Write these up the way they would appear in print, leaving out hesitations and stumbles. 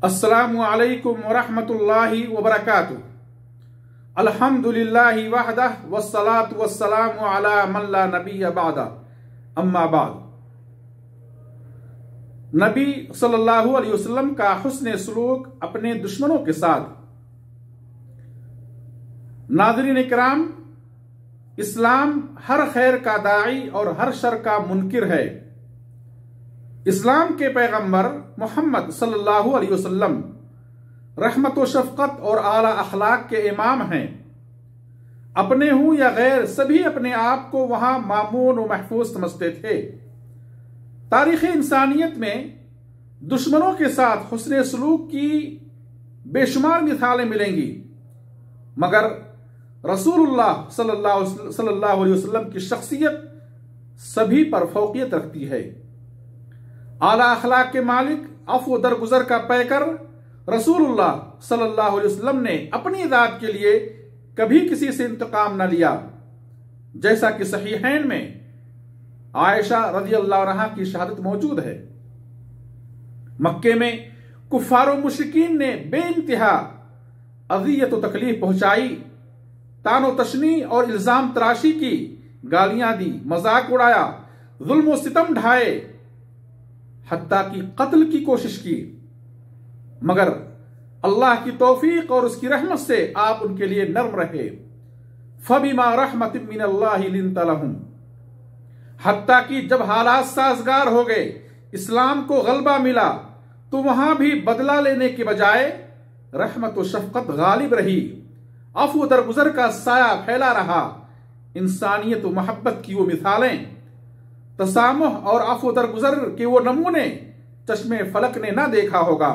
السلام علیکم ورحمۃ اللہ وبرکاتہ۔ الحمدللہ وحدہ والصلاة والسلام علی من لا نبی بعدہ، اما بعد۔ نبی صلی اللہ علیہ وسلم کا حسن سلوک اپنے دشمنوں کے ساتھ۔ ناظرین کرام، اسلام ہر خیر کا داعی اور ہر شر کا منکر ہے۔ اسلام کے پیغمبر محمد صلی اللہ علیہ وسلم رحمت و شفقت اور اعلی اخلاق کے امام ہیں۔ اپنے ہوں یا غیر، سبھی اپنے آپ کو وہاں مامون و محفوظ سمجھتے تھے۔ تاریخ انسانیت میں دشمنوں کے ساتھ حسن سلوک کی بے شمار مثالیں ملیں گی، مگر رسول اللہ صلی اللہ علیہ وسلم کی شخصیت سبھی پر فوقیت رکھتی ہے۔ اعلی اخلاق کے مالک، عفو درگزر کا پیکر رسول اللہ صلی اللہ علیہ وسلم نے اپنی ذات کے لیے کبھی کسی سے انتقام نہ لیا، جیسا کہ صحیحین میں عائشہ رضی اللہ عنہا کی شہادت موجود ہے۔ مکے میں کفار و مشرکین نے بے انتہا اذیت و تکلیف پہنچائی، طعن و تشنیع اور الزام تراشی کی، گالیاں دی، مذاق اڑایا، ظلم و ستم ڈھائے، حتیٰ کہ قتل کی کوشش کی، مگر اللہ کی توفیق اور اس کی رحمت سے آپ ان کے لیے نرم رہے۔ فَبِمَا رَحْمَةٍ مِّنَ اللَّهِ لِنْتَ لَهُمْ، حتیٰ کہ جب حالات سازگار ہو گئے، اسلام کو غلبہ ملا، تو وہاں بھی بدلہ لینے کے بجائے رحمت و شفقت غالب رہی، عفو درگزر کا سایہ پھیلا رہا۔ انسانیت و محبت کی وہ مثالیں، تسامح اور عفو درگزر کے وہ نمونے چشم فلک نے نہ دیکھا ہوگا۔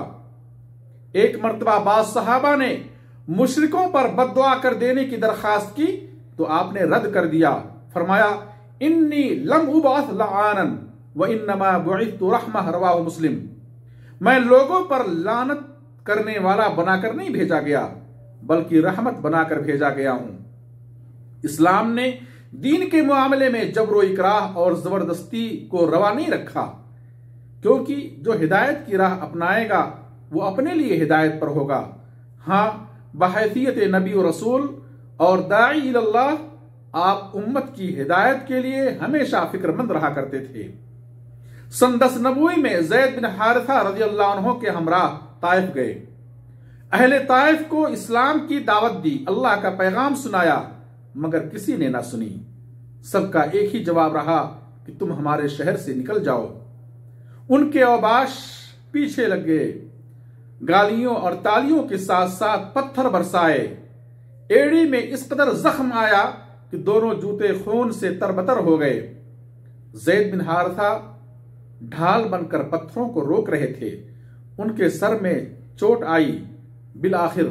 ایک مرتبہ بعض صحابہ نے مشرکوں پر بد دعا کر دینے کی درخواست کی تو آپ نے رد کر دیا، فرمایا انی لم ابعث لعانا وانما بعثت رحمہ، رواہ مسلم۔ میں لوگوں پر لعنت کرنے والا بنا کر نہیں بھیجا گیا، بلکہ رحمت بنا کر بھیجا گیا ہوں۔ اسلام نے دین کے معاملے میں جبر و اکراہ اور زبردستی کو روا نہیں رکھا، کیونکہ جو ہدایت کی راہ اپنائے گا وہ اپنے لیے ہدایت پر ہوگا۔ ہاں، بحیثیت نبی و رسول اور داعی اللہ، آپ امت کی ہدایت کے لیے ہمیشہ فکر مند رہا کرتے تھے۔ سن 10 نبوی میں زید بن حارثہ رضی اللہ عنہ کے ہمراہ طائف گئے۔ اہل طائف کو اسلام کی دعوت دی، اللہ کا پیغام سنایا، مگر کسی نے نہ سنی۔ سب کا ایک ہی جواب رہا کہ تم ہمارے شہر سے نکل جاؤ۔ ان کے اوباش پیچھے لگ گئے، گالیوں اور تالیوں کے ساتھ ساتھ پتھر برسائے۔ ایڑی میں اس قدر زخم آیا کہ دونوں جوتے خون سے تربتر ہو گئے۔ زید بن حارثہ ڈھال بن کر پتھروں کو روک رہے تھے، ان کے سر میں چوٹ آئی۔ بالآخر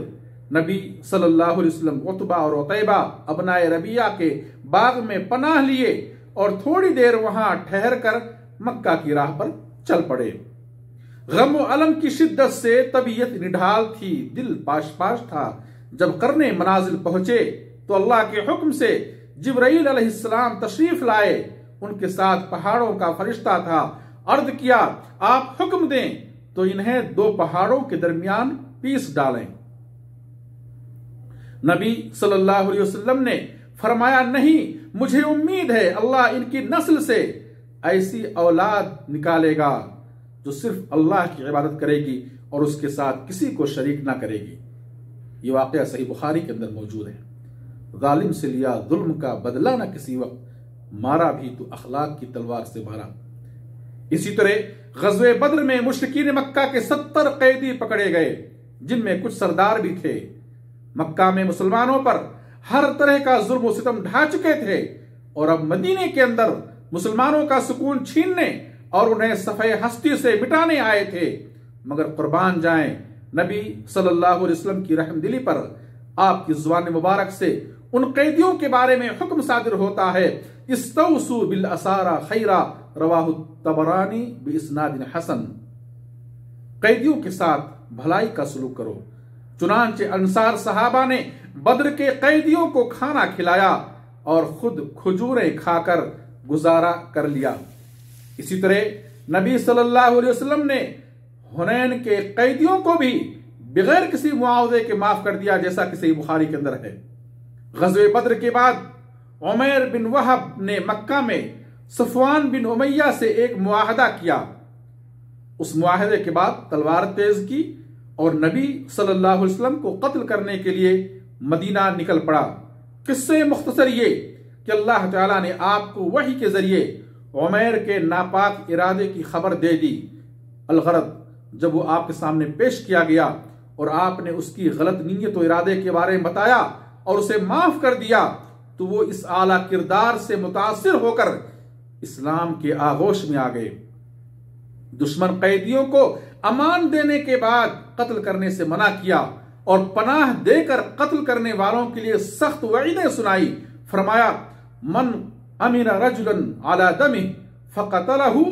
نبی صلی اللہ علیہ وسلم عتبہ اور عتیبہ ابنائے ربیعہ کے باغ میں پناہ لیے اور تھوڑی دیر وہاں ٹھہر کر مکہ کی راہ پر چل پڑے۔ غم و علم کی شدت سے طبیعت نڈھال تھی، دل پاش پاش تھا۔ جب قرن منازل پہنچے تو اللہ کے حکم سے جبرائیل علیہ السلام تشریف لائے، ان کے ساتھ پہاڑوں کا فرشتہ تھا۔ عرض کیا آپ حکم دیں تو انہیں 2 پہاڑوں کے درمیان پیس ڈالیں۔ نبی صلی اللہ علیہ وسلم نے فرمایا نہیں، مجھے امید ہے اللہ ان کی نسل سے ایسی اولاد نکالے گا جو صرف اللہ کی عبادت کرے گی اور اس کے ساتھ کسی کو شریک نہ کرے گی۔ یہ واقعہ صحیح بخاری کے اندر موجود ہے۔ ظالم سے لیا ظلم کا بدلہ نہ کسی وقت، مارا بھی تو اخلاق کی تلوار سے مارا۔ اسی طرح غزوہ بدر میں مشرکین مکہ کے 70 قیدی پکڑے گئے، جن میں کچھ سردار بھی تھے۔ مکہ میں مسلمانوں پر ہر طرح کا ظلم و ستم ڈھا چکے تھے، اور اب مدینے کے اندر مسلمانوں کا سکون چھیننے اور انہیں صفحہ ہستی سے مٹانے آئے تھے۔ مگر قربان جائیں نبی صلی اللہ علیہ وسلم کی رحم دلی پر، آپ کی زبان مبارک سے ان قیدیوں کے بارے میں حکم صادر ہوتا ہے، استوصوا بالاسارى خیرا، رواہ الطبرانی باسناد حسن۔ قیدیوں کے ساتھ بھلائی کا سلوک کرو۔ چنانچہ انصار صحابہ نے بدر کے قیدیوں کو کھانا کھلایا اور خود کھجوریں کھا کر گزارا کر لیا۔ اسی طرح نبی صلی اللہ علیہ وسلم نے حنین کے قیدیوں کو بھی بغیر کسی معاوضے کے معاف کر دیا، جیسا کہ صحیح بخاری کے اندر ہے۔ غزوہ بدر کے بعد عمیر بن وہب نے مکہ میں صفوان بن امیہ سے ایک معاہدہ کیا۔ اس معاہدے کے بعد تلوار تیز کی اور نبی صلی اللہ علیہ وسلم کو قتل کرنے کے لیے مدینہ نکل پڑا۔ قصے مختصر یہ کہ اللہ تعالیٰ نے آپ کو وحی کے ذریعے عمیر کے ناپاک ارادے کی خبر دے دی۔ الغرض، جب وہ آپ کے سامنے پیش کیا گیا اور آپ نے اس کی غلط نیت و ارادے کے بارے میں بتایا اور اسے معاف کر دیا، تو وہ اس اعلیٰ کردار سے متاثر ہو کر اسلام کے آغوش میں آ گئے۔ دشمن قیدیوں کو امان دینے کے بعد قتل کرنے سے منع کیا اور پناہ دے کر قتل کرنے والوں کے لیے سخت وعیدیں سنائی۔ فرمایا، من امن رجلا على دمه فقتله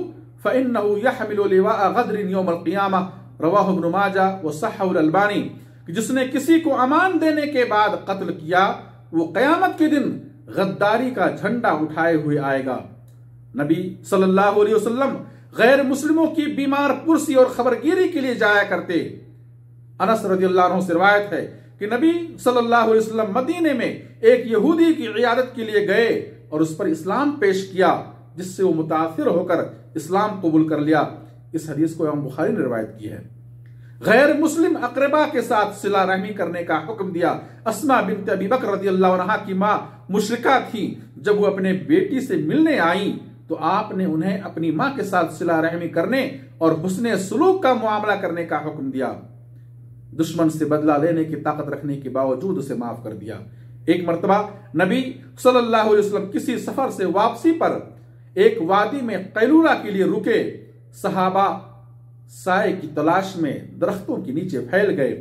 فإنه يحمل لواء غدر يوم القيامة، رواہ ابن ماجہ وصححہ الالبانی، کہ جس نے کسی کو امان دینے کے بعد قتل کیا وہ قیامت کے دن غداری کا جھنڈا اٹھائے ہوئے آئے گا۔ نبی صلی اللہ علیہ وسلم غیر مسلموں کی بیمار پرسی اور خبرگیری کے لیے جایا کرتے۔ انس رضی اللہ عنہ سے روایت ہے کہ نبی صلی اللہ علیہ وسلم مدینے میں ایک یہودی کی عیادت کے لیے گئے اور اس پر اسلام پیش کیا، جس سے وہ متاثر ہو کر اسلام قبول کر لیا۔ اس حدیث کو امام بخاری نے روایت کی ہے۔ غیر مسلم اقربا کے ساتھ صلہ رحمی کرنے کا حکم دیا۔ اسماء بنت ابی بکر رضی اللہ عنہا کی ماں مشرکہ تھی۔ جب وہ اپنے بیٹی سے ملنے آئیں تو آپ نے انہیں اپنی ماں کے ساتھ صلہ رحمی کرنے اور حسن سلوک کا معاملہ کرنے کا حکم دیا۔ دشمن سے بدلہ لینے کی طاقت رکھنے کے باوجود اسے معاف کر دیا۔ ایک مرتبہ نبی صلی اللہ علیہ وسلم کسی سفر سے واپسی پر ایک وادی میں قیلولہ کے لیے رکے۔ صحابہ سائے کی تلاش میں درختوں کے نیچے پھیل گئے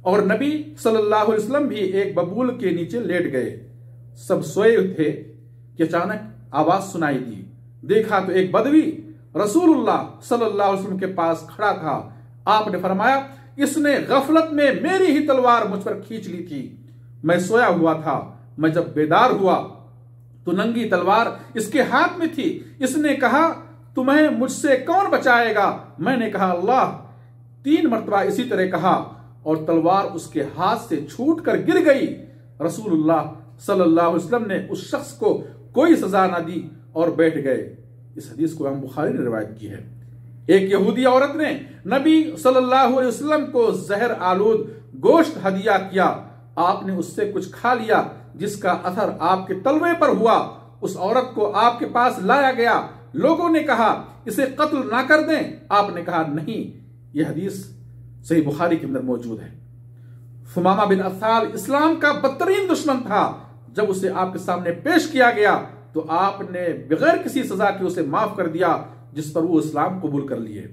اور نبی صلی اللہ علیہ وسلم بھی ایک ببول کے نیچے لیٹ گئے۔ سب سوئے تھے کہ اچانک آواز سنائی دی۔ دیکھا تو ایک بدوی رسول اللہ صلی اللہ علیہ وسلم کے پاس کھڑا تھا۔ آپ نے فرمایا، اس نے غفلت میں میری ہی تلوار مجھ پر کھینچ لی تھی، میں سویا ہوا تھا۔ میں جب بیدار ہوا تو ننگی تلوار اس کے ہاتھ میں تھی۔ اس نے کہا، تمہیں مجھ سے کون بچائے گا؟ میں نے کہا، اللہ۔ 3 مرتبہ اسی طرح کہا اور تلوار اس کے ہاتھ سے چھوٹ کر گر گئی۔ رسول اللہ صلی اللہ علیہ وسلم نے اس شخص کو کوئی سزا نہ دی اور بیٹھ گئے۔ اس حدیث کو امام بخاری نے روایت کی ہے۔ ایک یہودی عورت نے نبی صلی اللہ علیہ وسلم کو زہر آلود گوشت ہدیہ کیا۔ آپ نے اس سے کچھ کھا لیا جس کا اثر آپ کے تلوے پر ہوا۔ اس عورت کو آپ کے پاس لایا گیا۔ لوگوں نے کہا، اسے قتل نہ کر دیں۔ آپ نے کہا، نہیں۔ یہ حدیث صحیح بخاری کے اندر موجود ہے۔ ثمامہ بن اثال اسلام کا بدترین دشمن تھا۔ جب اسے آپ کے سامنے پیش کیا گیا تو آپ نے بغیر کسی سزا کے اسے معاف کر دیا، جس پر وہ اسلام قبول کر لیے۔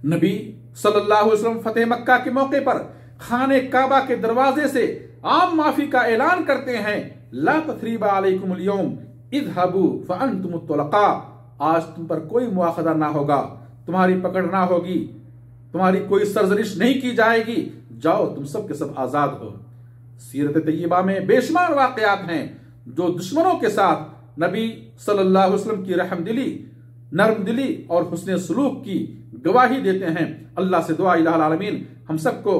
نبی صلی اللہ علیہ وسلم فتح مکہ کے موقع پر خانہ کعبہ کے دروازے سے عام معافی کا اعلان کرتے ہیں، لا تثریب علیکم اليوم اذهبوا فانتم الطلقاء۔ آج تم پر کوئی مواخذہ نہ ہوگا، تمہاری پکڑ نہ ہوگی، تمہاری کوئی سرزنش نہیں کی جائے گی، جاؤ تم سب کے سب آزاد ہو۔ سیرت طیبہ میں بے شمار واقعات ہیں جو دشمنوں کے ساتھ نبی صلی اللہ علیہ وسلم کی رحم دلی، نرم دلی اور حسن سلوک کی گواہی دیتے ہیں۔ اللہ سے دعا الہ العالمین ہم سب کو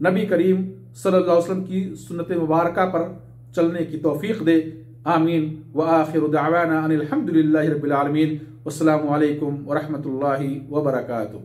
نبی کریم صلی اللہ علیہ وسلم کی سنت مبارکہ پر چلنے کی توفیق دے۔ آمین۔ وآخر دعوانا ان الحمد للہ رب العالمین۔ والسلام علیکم ورحمۃ اللہ وبرکاتہ۔